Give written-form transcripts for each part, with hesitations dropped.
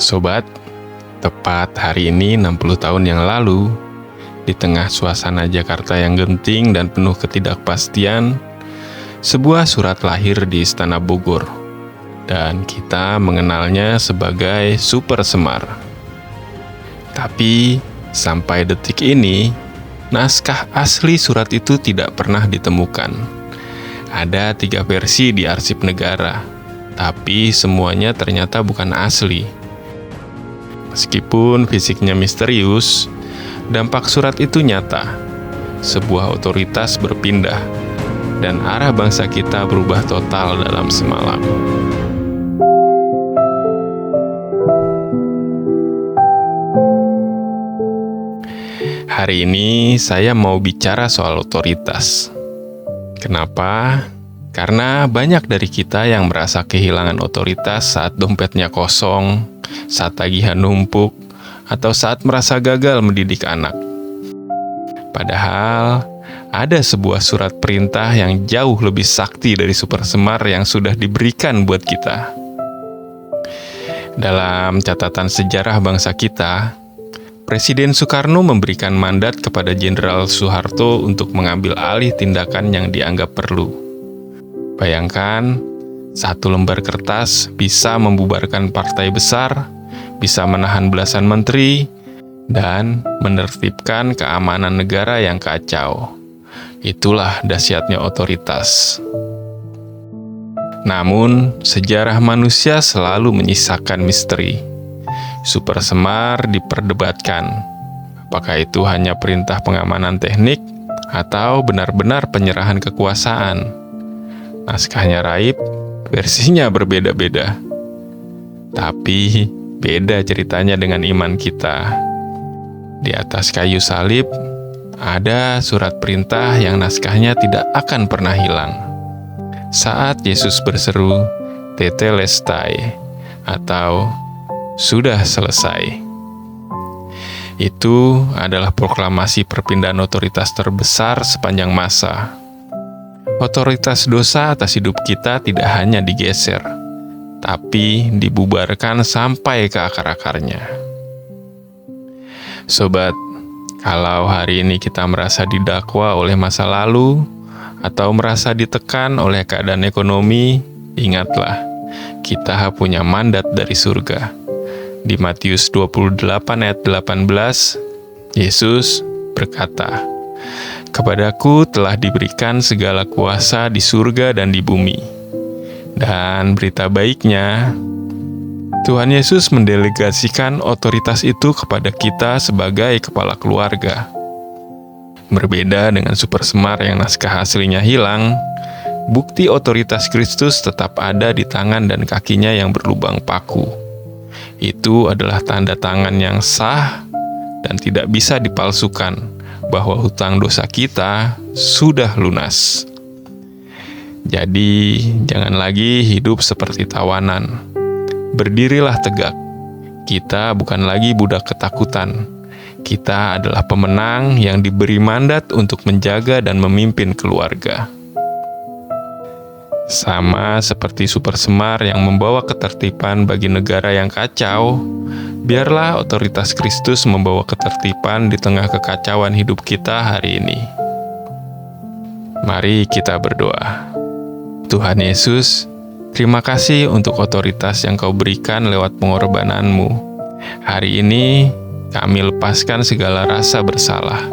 Sobat, tepat hari ini 60 tahun yang lalu, di tengah suasana Jakarta yang genting dan penuh ketidakpastian, sebuah surat lahir di Istana Bogor, dan kita mengenalnya sebagai Super Semar. Tapi, sampai detik ini, naskah asli surat itu tidak pernah ditemukan. Ada 3 versi di arsip negara, tapi semuanya ternyata bukan asli. Meskipun fisiknya misterius, dampak surat itu nyata. Sebuah otoritas berpindah, dan arah bangsa kita berubah total dalam semalam. Hari ini saya mau bicara soal otoritas. Kenapa? Karena banyak dari kita yang merasa kehilangan otoritas saat dompetnya kosong, saat tagihan numpuk, atau saat merasa gagal mendidik anak. Padahal, ada sebuah surat perintah yang jauh lebih sakti dari Super Semar yang sudah diberikan buat kita. Dalam catatan sejarah bangsa kita, Presiden Soekarno memberikan mandat kepada Jenderal Soeharto untuk mengambil alih tindakan yang dianggap perlu. Bayangkan, 1 lembar kertas bisa membubarkan partai besar, bisa menahan belasan menteri, dan menertibkan keamanan negara yang kacau. Itulah dahsyatnya otoritas. Namun, sejarah manusia selalu menyisakan misteri. Super Semar diperdebatkan. Apakah itu hanya perintah pengamanan teknik atau benar-benar penyerahan kekuasaan? Naskahnya raib, versinya berbeda-beda. Tapi, beda ceritanya dengan iman kita. Di atas kayu salib, ada surat perintah yang naskahnya tidak akan pernah hilang. Saat Yesus berseru, Tetelestai, atau sudah selesai. Itu adalah proklamasi perpindahan otoritas terbesar sepanjang masa. Otoritas dosa atas hidup kita tidak hanya digeser, tapi dibubarkan sampai ke akar-akarnya. Sobat, kalau hari ini kita merasa didakwa oleh masa lalu, atau merasa ditekan oleh keadaan ekonomi, ingatlah, kita punya mandat dari surga. Di Matius 28 ayat 18, Yesus berkata, "Kepadaku telah diberikan segala kuasa di surga dan di bumi." Dan berita baiknya, Tuhan Yesus mendelegasikan otoritas itu kepada kita sebagai kepala keluarga. Berbeda dengan Super Semar yang naskah aslinya hilang, bukti otoritas Kristus tetap ada di tangan dan kakinya yang berlubang paku. Itu adalah tanda tangan yang sah dan tidak bisa dipalsukan bahwa hutang dosa kita sudah lunas. Jadi, jangan lagi hidup seperti tawanan. Berdirilah tegak. Kita bukan lagi budak ketakutan. Kita adalah pemenang yang diberi mandat untuk menjaga dan memimpin keluarga. Sama seperti Super Semar yang membawa ketertiban bagi negara yang kacau, biarlah otoritas Kristus membawa ketertiban di tengah kekacauan hidup kita hari ini. Mari kita berdoa. Tuhan Yesus, terima kasih untuk otoritas yang Kau berikan lewat pengorbanan-Mu. Hari ini, kami lepaskan segala rasa bersalah.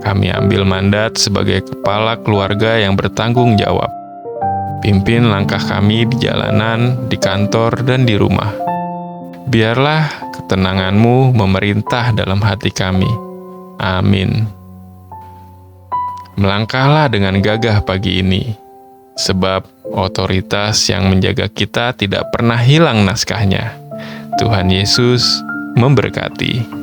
Kami ambil mandat sebagai kepala keluarga yang bertanggung jawab. Pimpin langkah kami di jalanan, di kantor, dan di rumah. Biarlah ketenangan-Mu memerintah dalam hati kami. Amin. Melangkahlah dengan gagah pagi ini, sebab otoritas yang menjaga kita tidak pernah hilang naskahnya. Tuhan Yesus memberkati.